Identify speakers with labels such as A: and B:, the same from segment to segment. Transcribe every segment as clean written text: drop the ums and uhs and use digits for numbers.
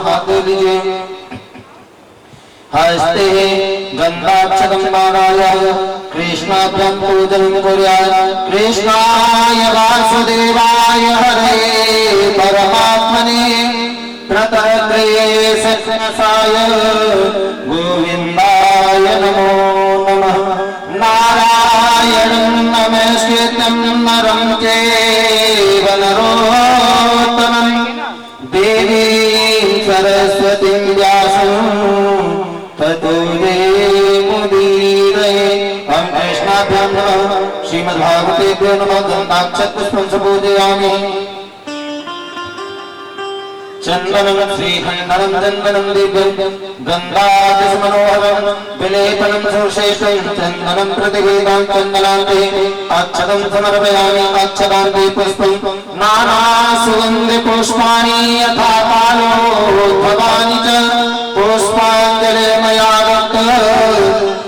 A: हाथ लीजिए। हस्ते गंधाक्षतं धारयामि कृष्णाभ्यां पूजनं कुर्यात्। कृष्णाय वासुदेवाय हरे परमात्मने प्रतक्रिये सत्नसाय गोविन्दाय नमो नमः। नारायणं नमस्कृतं नरं चैव नरोत्तमं देवीं सरस्वतीं व्यासं ततो जयमुदीरये। ओम कृष्णाभ्यां नमः। श्रीमद्भागवतेभ्यो नमः। गन्धाक्षपुष्पं पूजयामि। चंदनं श्रीखण्डनं चन्दनं दिव्यं गन्धादिसमनोहरं विलेपनं सुश्रेष्ठं चन्दनं प्रतिवेदां चन्दनान्ते अक्षतं समर्पयामि। अक्षतान्ते पुष्पं नानासुगन्धिपुष्पाणि यथा कालोद्भवानि च पुष्पाञ्जलिर्मया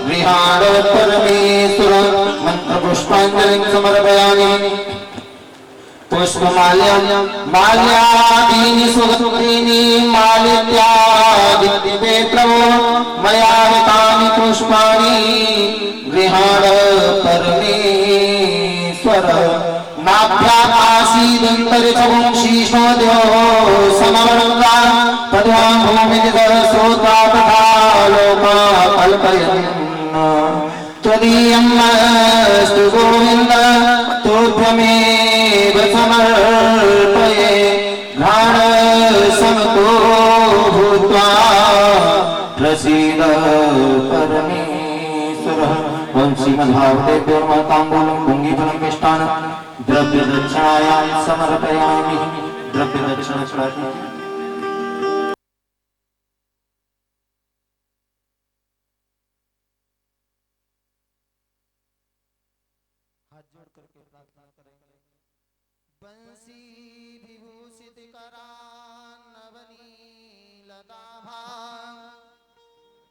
A: गृहाण परमेश्वर मन्त्रपुष्पाञ्जलिं समर्पयामि। पुष्पमाल्यां माल्यादीनि सुगन्धीनि मालित्यादित्ये प्रभो मया हितानि पुष्पाणि गृहाण परमेश्वर। नाभ्यामासीदन्तरिक्षं शीर्षोऽद्यो समवर्गा तद्वां भूमिदिवः श्रोत्रा तथा लोका कल्पयन्। त्वदीयं अस्तु गोविन्द तोभ्यमेव समर्पये घ्राणसमतो भूत्वा प्रसीद परमेश्वरः। ओम श्रीमद्भागवतेभ्यो नमः। ताम्बूलं पुङ्गीफलं मिष्टान्नं द्रव्यदक्षिणायां समर्पयामि। द्रव्यदक्षिणा बंसी विभूषित करान्नवनीलदाभा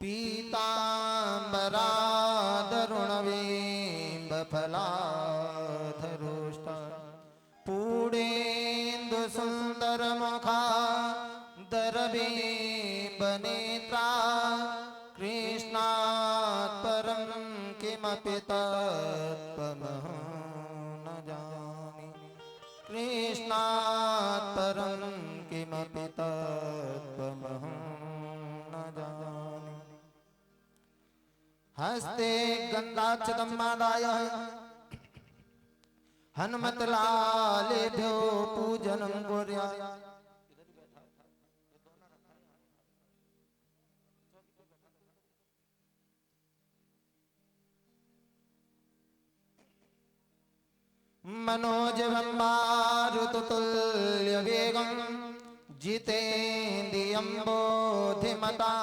A: पीताम्बरादरुणवेम्बफलाधरोष्टा पूर्णेन्दु सुन्दरमुखा दरवेम्बनेत्रा कृष्णात् परं किमपि तत्त्वमहं न जाने। कृष्णात् परं किमपि तत्त्वमहं न जाने। हस्ते गन्धाक्षतं आदाय हनुमतलालेभ्यो पूजनं कुर्यात्। मनोजवं मारुततुल्यवेगं जितेन्द्रियं बुद्धिमतां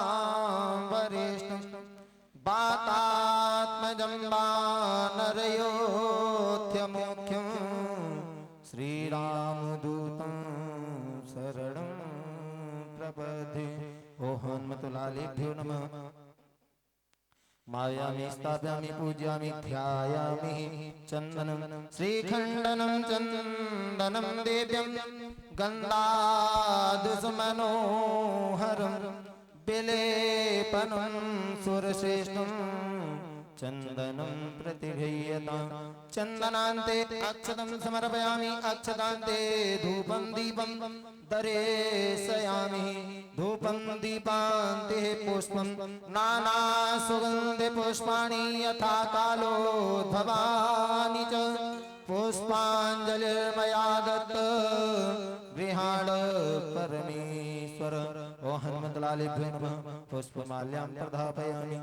A: वरिष्ठं वातात्मजं वानरयोध्यमुख्यं श्रीरामदूतं शरणं प्रपद्ये। ओ हनुमतलालेभ्यो नमः। मायामि स्थापयामि पूजयामि ध्यायामि चन्दनं श्रीखण्डनं चन्दनं देव्यं गन्धादुसमनोहरं विलेपनं सुरश्रेष्ठं चन्दनं प्रतिगृह्यतां। चन्दनान्ते अक्षतं समर्पयामि। अक्षतान्ते धूपं दीपं दर्शयामि। धूपं दीपान्ते पुष्पं नानासुगन्धिपुष्पाणि यथा कालोद्भवानि च पुष्पाञ्जलिर्मया दत्त गृहाण परमेश्वर। ओ हनुमतलालेभ्यो नमः। पुष्पमाल्यां प्रधापयामि।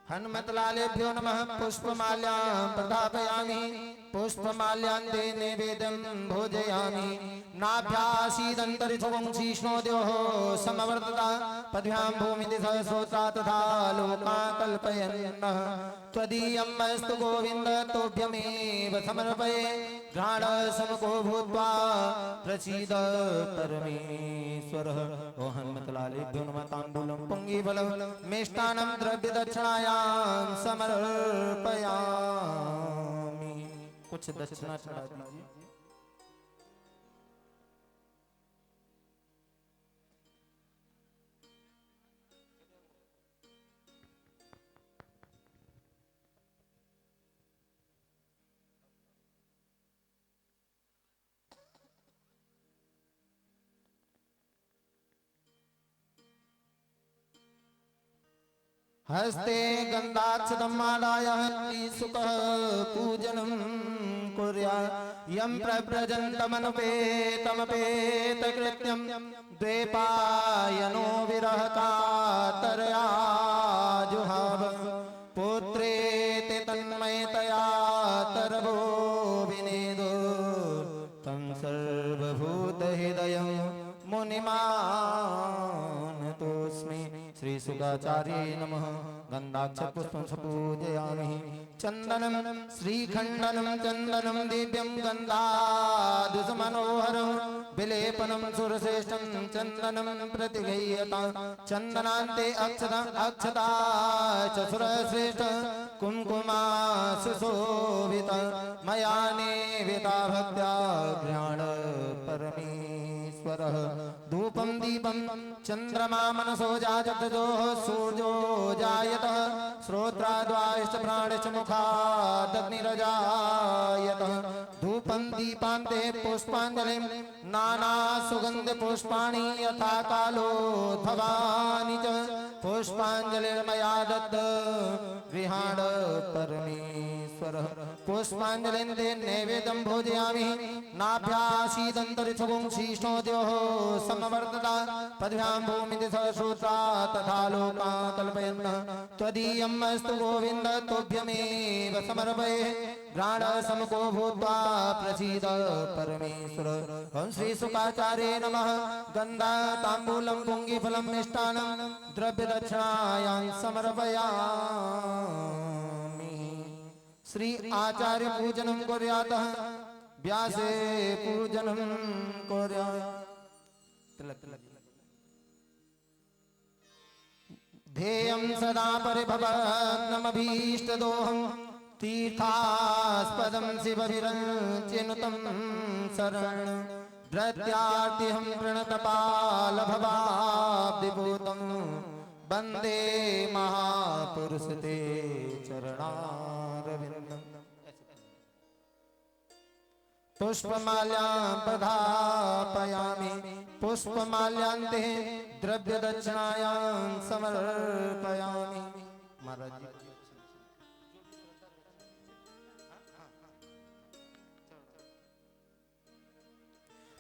A: हनुमतलालेभ्यो नमः। पुष्पमाल्यां प्रदापयामि। पुष्पमाल्यान्ते नैवेद्यं भोजयामि नाभ्यासीदन्तरिक्षवंशीष्णोद्योः समवर्तता पद्भ्यां भूमिति सहस्रोत्रा तथा लोका कल्पयन्नः त्वदीयं वस्तु गोविन्द तोभ्यमेव समर्पये घ्राणसमको भूत्वा प्रसीद परमेश्वरः। ओ हनुमतलालेभ्यो नमः। ताम्बूलं पुङ्गीफलं मिष्टान्नं द्रव्यदक्षिणायां समर्पयामि। कुछ दक्षिणा चढ़ा दीजिए। हस्ते गन्धाक्षतमादाय सुखः पूजनं कुर्यात् यं प्रव्रजन्तमनुपेतमपेतकृत्यं द्वैपायनो विरहकातरया जुहाव पुत्रेति तन्मयतया तरवो विनेदो तं सर्वभूतहृदयं मुनिमानतोऽस्मि। श्री सुगाचार्य नमः। गन्धाक्षपुष्पं पूजयामि चन्दनं श्रीखण्डनं चन्दनं दिव्यं गन्धादुसमनोहरं विलेपनं सुरश्रेष्ठं चन्दनं प्रतिगह्यता चन्दनान्ते अक्षता च सुरश्रेष्ठ कुङ्कुमा सुशोभित मया निवेदिता भक्त्या घ्राण परमेश्वरः। धूपं दीपं चन्द्रमा मनसो जाजतजोः सूर्यो जायतः श्रोत्राद्वाश्च प्राणश्च मुखादग्निरजायतः। धूपं दीपान्ते पुष्पाञ्जलिं नाना सुगन्ध पुष्पाणि यथा कालोद्भवानि च पुष्पाञ्जलिर्मया दत्त गृहाण परमेश्वरः। पुष्पाञ्जलिन्ते नैवेद्यं भोजयामि नाभ्यासीदन्तरिक्षवंशीष्णोद्योः समवर्तता पद्भ्यां भूमिति सहस्रोत्रा तथा लोका कल्पयन्नः त्वदीयं वस्तु गोविन्द तोभ्यमेव समर्पये घ्राणसमको भूत्वा प्रसीद परमेश्वर। ओं श्री सुखाचार्य नमः। गन्धताम्बूलं पुङ्गीफलं मिष्टान्नं द्रव्यदक्षिणायां समर्पयामि। श्री आचार्य पूजनं कुर्यात् व्यासे पूजनं कुर्यात्। ध्येयं सदा परिभवग्नमभीष्टदोहं तीर्थास्पदं शिवभिरचिनुतं शरणं भृत्यार्तिहं प्रणतपालभवाब्धिभूतं वन्दे महापुरुष ते चरणारविन्दम्। पुष्पमाल्यां प्रधापयामि पुष्पमाल्यान्ते द्रव्यदक्षिणायां समर्पयामि। महाराज जी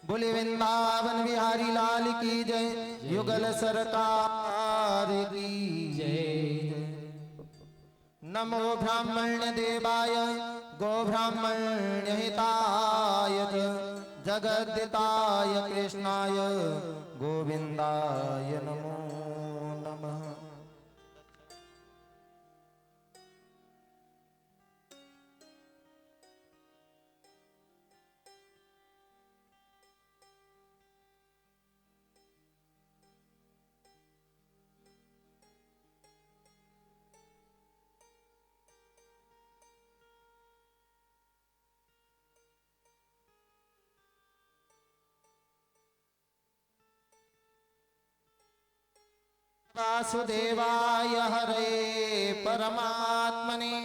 A: बोले वृंदावन बिहारी लाल की जय। युगल सरकार की जय। नमो ब्राह्मण्य देवाय गो ब्राह्मण्य हिताय जगद्दिताय कृष्णाय गोविंदाय नमो नमः। वासुदेवाय हरे परमात्मने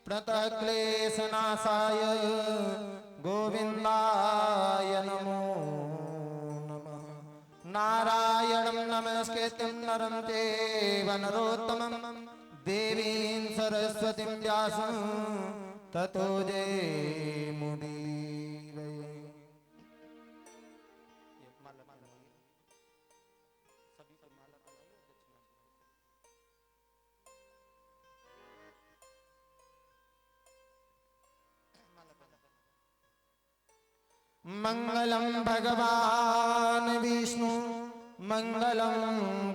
A: प्रणतक्लेशनाशाय गोविंदाय नमो नमः। नारायणं नमस्कृत्य नरं चैव नरोत्तमं देवीं सरस्वतीं व्यासं ततो जयमुदीरये। मंगलम भगवान विष्णु मंगलम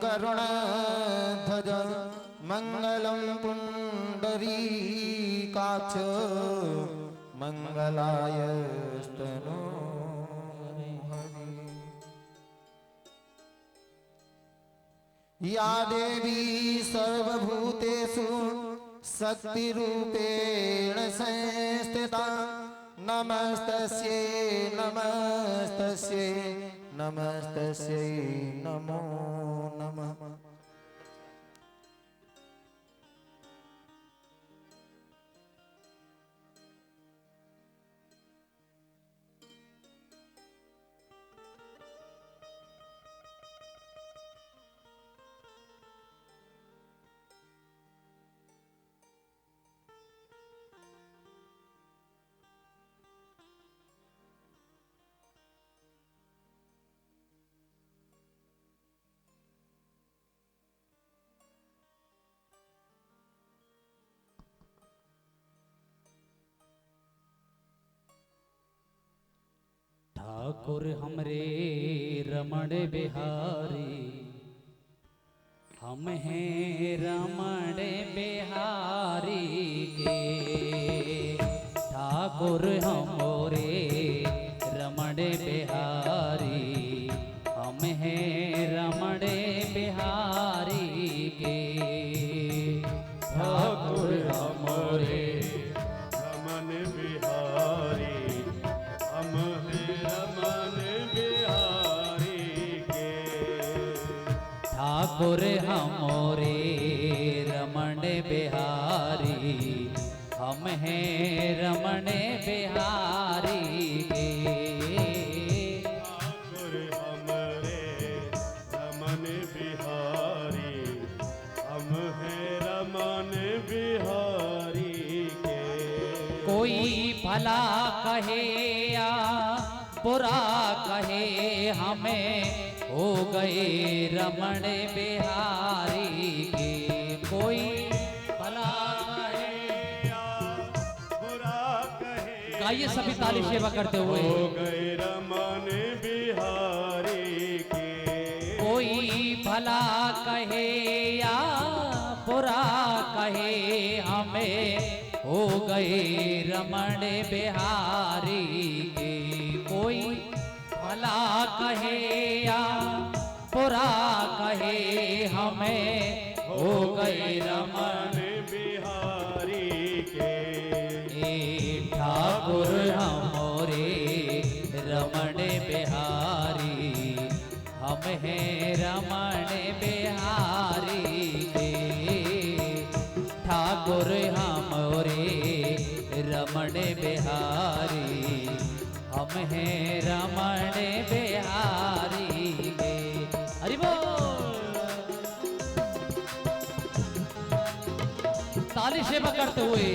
A: गरुड़ध्वज मंगलम पुंडरीकाक्ष मंगलाय स्तनो या देवी सर्वभूतेषु शक्तिरूपेण संस्थिता नमस्तस्यै नमस्तस्यै नमस्तस्यै नमो नमः।
B: ठाकुर हमरे रमण बिहारी हम हैं रमण बिहारी के। ठाकुर हमरे रमण बिहारी हम हैं रमण बिहारी के। ठाकुर हमरे
C: रमन बिहारी हम हैं रमन बिहारी के।
B: ठाकुर हमरे रमण बिहारी हम हैं रमण बिहारी के।
C: ठाकुर हमरे रमन बिहारी हम हैं रमन बिहारी के।
B: कोई भला कहे या बुरा कहे हमें हो गए रमण बिहारी के। कोई भला कहे
C: या बुरा कहे
B: गाइए सभी ताली सेवा करते हुए।
C: हो गए रमन बिहारी के।
B: कोई भला कहे या बुरा कहे हमें हो गए रमण बिहारी के। कोई भला कहे या बुरा कहे हमें हो गए रमण
C: बिहारी के।
B: ए ठाकुर हमरे रमण बिहारी हम हैं रमण बिहारी के। ठाकुर हमरे रमण बिहारी हम हैं रमण बिहारी के। हरि बोल। ताली सेवा करते हुए।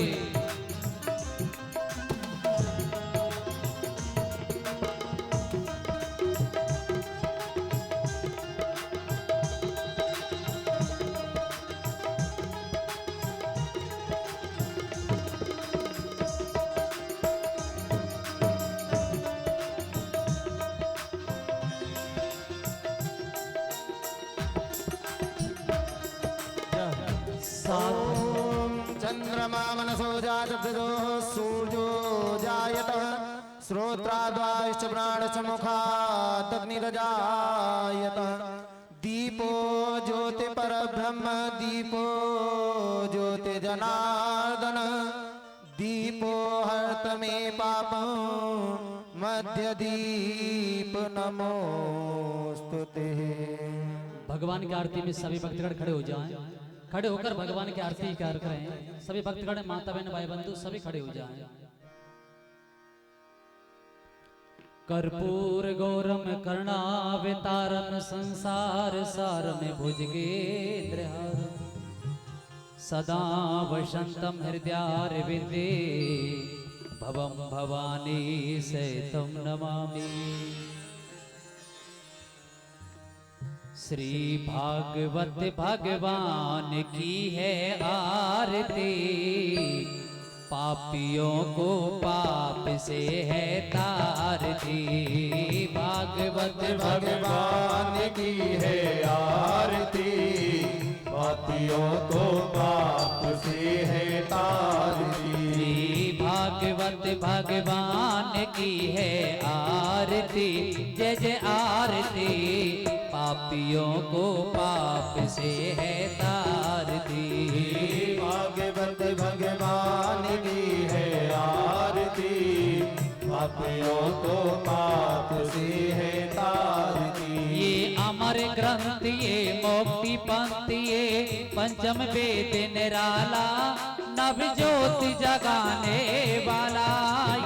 A: ॐ चंद्रमा मनसो जातभृदो सूर्यो जायतः श्रोत्राद्वाश्च प्राणश्च मुखात् अग्निरजायतः। दीपो ज्योति परब्रह्म दीपो ज्योति जनार्दन दीपो हर्त मे पापं मध्य दीप नमोस्तुते।
B: भगवान की आरती में सभी भक्तगण खड़े हो जाएं। खड़े होकर भगवान की आरती कर करें। सभी भक्तगण माता बहन भाई बंधु सभी खड़े हो जाएं। कर्पूर गौरम करुणावतारम संसार सारम भुजगेन्द्रहारम सदा वसंतम हृदयारविंदे भवम भवानी सहितं नमामि। श्री भागवत भगवान की है आरती पापियों को पाप से है तारती। भागवत
A: भगवान की है आरती, पापियों को पाप से है तारती।
B: भागवत भगवान की है आरती, जय जय आरती। पापियों को पाप से है तारती।
A: भागवत भगवान की है आरती, पापियों को पाप से है तारती।
B: ये अमर ग्रंथ ये मोक्ति पंथ ये पंचम वेद निराला, नव ज्योति जगाने वाला।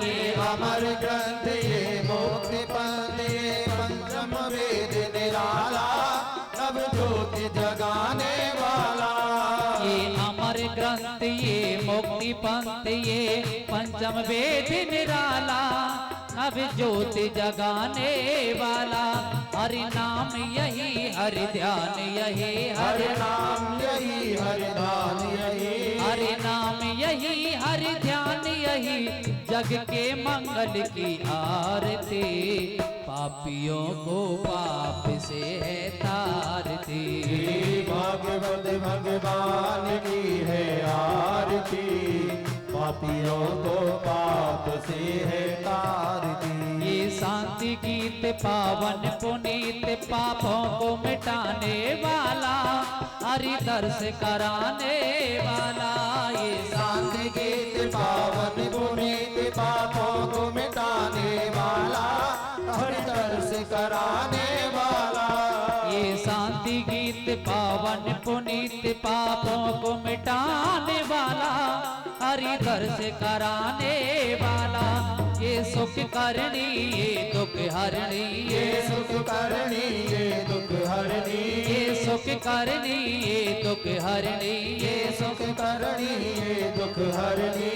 B: ये
A: अमर ग्रंथ ये मोक्ति पंथ ये पंचम वेद निराला, नव ज्योति जगाने वाला।
B: ये अमर ग्रंथ ये मुक्ति पंथ ये पंचम वेद निराला, नव ज्योति जगाने वाला। हरि नाम यही हरि ध्यान यही,
A: हरि नाम यही हरि ध्यान यही,
B: हरि नाम यही हरि ध्यान यही। जग के मंगल की आरती, पापियों को पाप से है तारती।
A: भागवत भगवान की है आरती, पापियों को पाप से है तारती।
B: ये शांति गीत पावन पुनीत, पापों को मिटाने वाला, हरि दर्श कराने वाला। ये
A: शांति गीत पावन पुनीत, पापों को मिटाने वाला, हरि दर्श कराने वाला।
B: ये शांति गीत पावन पुनीत, पापों को मिटाने वाला, हरि दर्श कराने वाला। ये सुख करनी ये दुख हरणी,
A: ये सुख करनी ये दुख हरणी,
B: ये सुख करनी ये दुख हरणी।
A: ये सुख करनी ये दुख हरणी।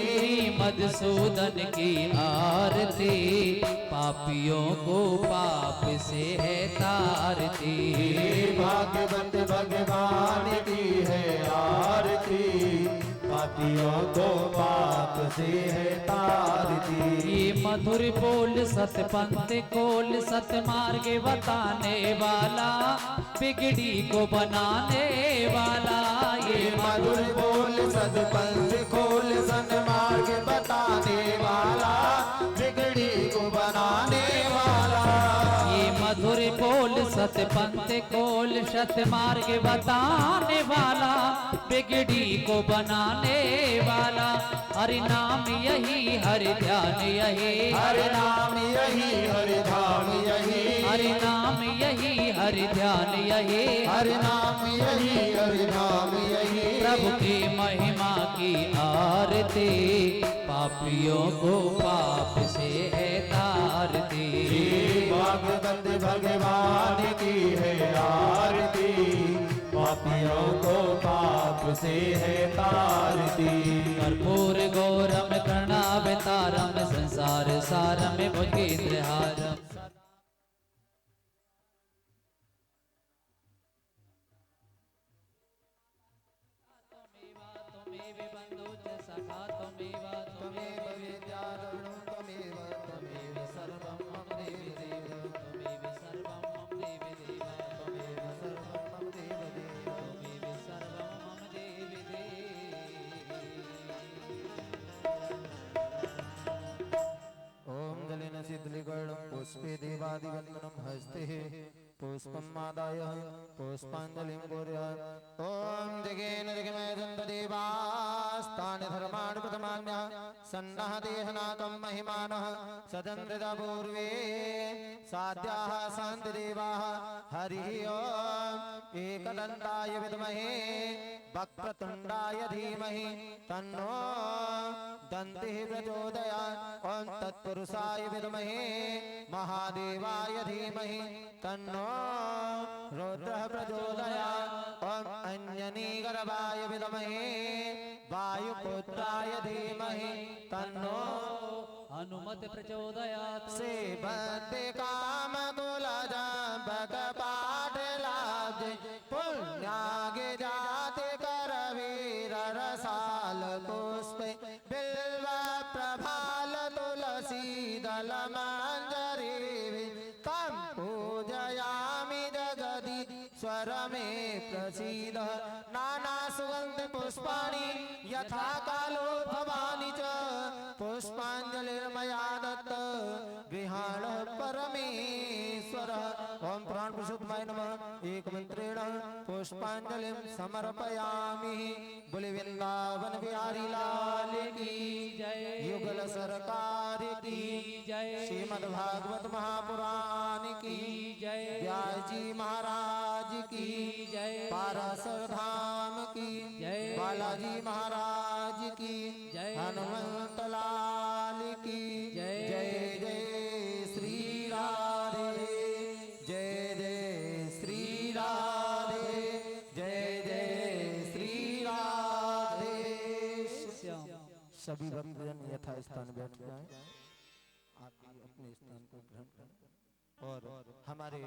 B: मधुसूदन की आरती, पापियों को पाप से है तारती।
A: भागवत भगवान की है आरती, पापियों को पाप से है तारती।
B: ये मधुर बोल सतपंथ खोल, सतमार्ग बताने वाला, बिगड़ी को बनाने वाला।
A: ये मधुर बोल सतपंथ खोल, सन्मार्ग बताने वाला, बिगड़ी को बनाने वाला।
B: ये मधुर बोल सतपंथ खोल, सतमार्ग बताने वाला, बिगड़ी को बनाने वाला। हरि नाम यही हरि ध्यान यही,
A: हरि नाम यही हरि धाम यही,
B: हरि नाम यही हरि ध्यान यही,
A: हरि नाम यही हरि धाम यही।
B: प्रभु की महिमा की आरती, पापियों को पाप से है तारती।
A: भागवत भगवान की है आरती, पापियों को पाप से है तारती।
B: कर्पूर गौरम कर्णावतारम, संसार सारम भुजगेन्द्रहारम।
A: त्वमेव विद्याधरणं त्वमेव त्वमेव सर्वं मम देवि देव, त्वमेव सर्वं मम देवि देव, त्वमेव सर्वं मम देवि देव, त्वमेव सर्वं मम देवि देव। ओम जलेन शीतलीकरणं पुष्पे देवादिवन्दनं हस्ते, पुष्पं मादाय पुष्पाञ्जलिं कुर्यात्। ओम जगेन जगमेदन्त देवास्तानि धर्माणि प्रथमान्यः, सन्नः देहनाकं महिमानः, सदन्नृता पूर्वे साध्याः सन्ति देवाः। हरिः ओम एकदन्ताय विद्महे वक्रतुण्डाय धीमहि, तन्नो दन्तिः प्रचोदयात्। ओम तत्पुरुषाय विद्महे महादेवाय धीमहि, तन्नो रुद्रः प्रचोदयात्। ओम अंजनीगर्भाय विद्महे वायुपुत्राय धीमहि, तन्नो
B: हनुमत प्रचोदयात्।
A: सेवन्ते कामतुलजम्बक पाटलाब्धे, पुण्यागे जाते करवीर रसाल पुष्पे, बिल्व कुर्वन्ति पुष्पाणि यथा कालो भवानि च पुष्पाञ्जलिर्मया दत्त गृहाण परमेश्वर। ओम प्राण पुरुषोत्तमाय नमः। एक मंत्रेण पुष्पांजलिं समर्पयामि। बोले वृंदावन बिहारी लाल की
B: जय।
A: युगल सरकार की
B: जय।
A: श्रीमद् भागवत महापुराण की
B: जय।
A: व्यास जी महाराज की
B: जय।
A: पारासर धाम की
B: जय।
A: बालाजी महाराज की
B: जय।
A: हनुमंत लाल की
B: जय।
A: जय जय श्री राधे जय जय श्री राधे जय जय श्री राधे। सभी भक्तजन यथा स्थान बैठ जाएं। आप भी अपने स्थान को ग्रहण करें और हमारे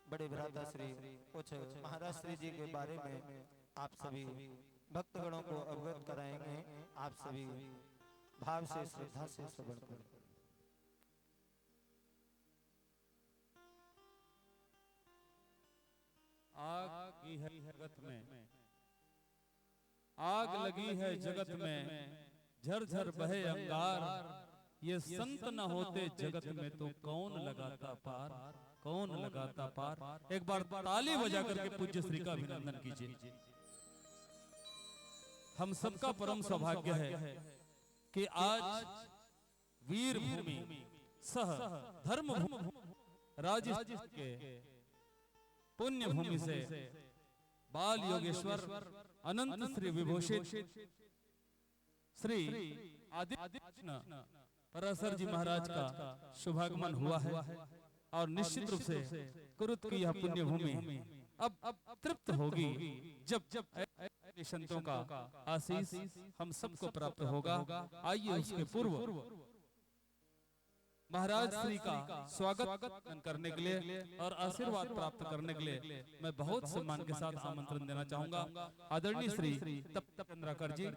A: बड़े भ्राता श्री कुछ महाराज श्री जी के बारे में आप सभी भक्तगणों को अवगत कराएंगे। आप सभी भाव से श्रद्धा से श्रवण करें।
D: आग की है जगत में, आग लगी है जगत में, झरझर बहे अंगार। ये संत न होते जगत में तो कौन लगाता पार, कौन लगाता पार। एक बार ताली बजा करके पूज्य श्री का अभिनंदन कीजिए। हम सबका परम सौभाग्य है कि आज वीर भूमि सह धर्म भूमि राजस्थान के पुण्य भूमि से बाल योगेश्वर अनंत श्री विभूषित श्री आदित्य पराशर जी महाराज का शुभागमन हुआ है और निश्चित रूप से कुरुत की यह पुण्य भूमि अब तृप्त होगी जब जब संतों का आशीष हम सबको प्राप्त होगा। आइए उसके पूर्व महाराज श्री का स्वागत करने के लिए और आशीर्वाद प्राप्त करने के लिए मैं बहुत सम्मान के साथ आमंत्रण देना चाहूंगा आदरणीय श्री तप चंद्राकर जी।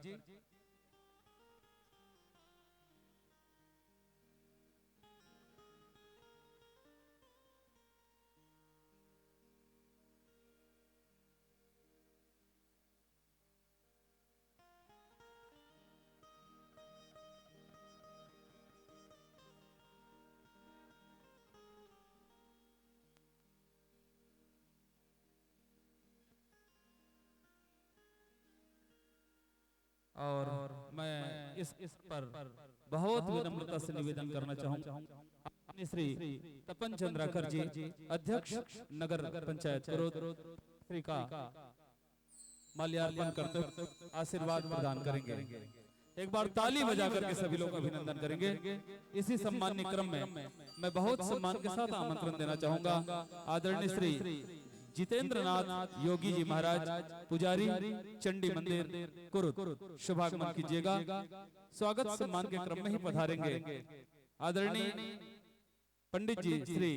D: और मैं इस पर बहुत विनम्रता से निवेदन करना चाहूंगा श्री तपन चंद्राकर जी अध्यक्ष नगर पंचायत कुरुद श्री का माल्यार्पण करते आशीर्वाद प्रदान करेंगे। एक बार ताली बजा करके सभी लोग अभिनंदन करेंगे। इसी सम्मान्य क्रम में मैं बहुत सम्मान के साथ आमंत्रण देना चाहूंगा आदरणीय श्री जितेंद्र नाथ योगी जी महाराज पुजारी चंडी मंदिर कुरुद शुभागमन कीजिएगा। स्वागत सम्मान के क्रम में ही पधारेंगे आदरणीय पंडित जी श्री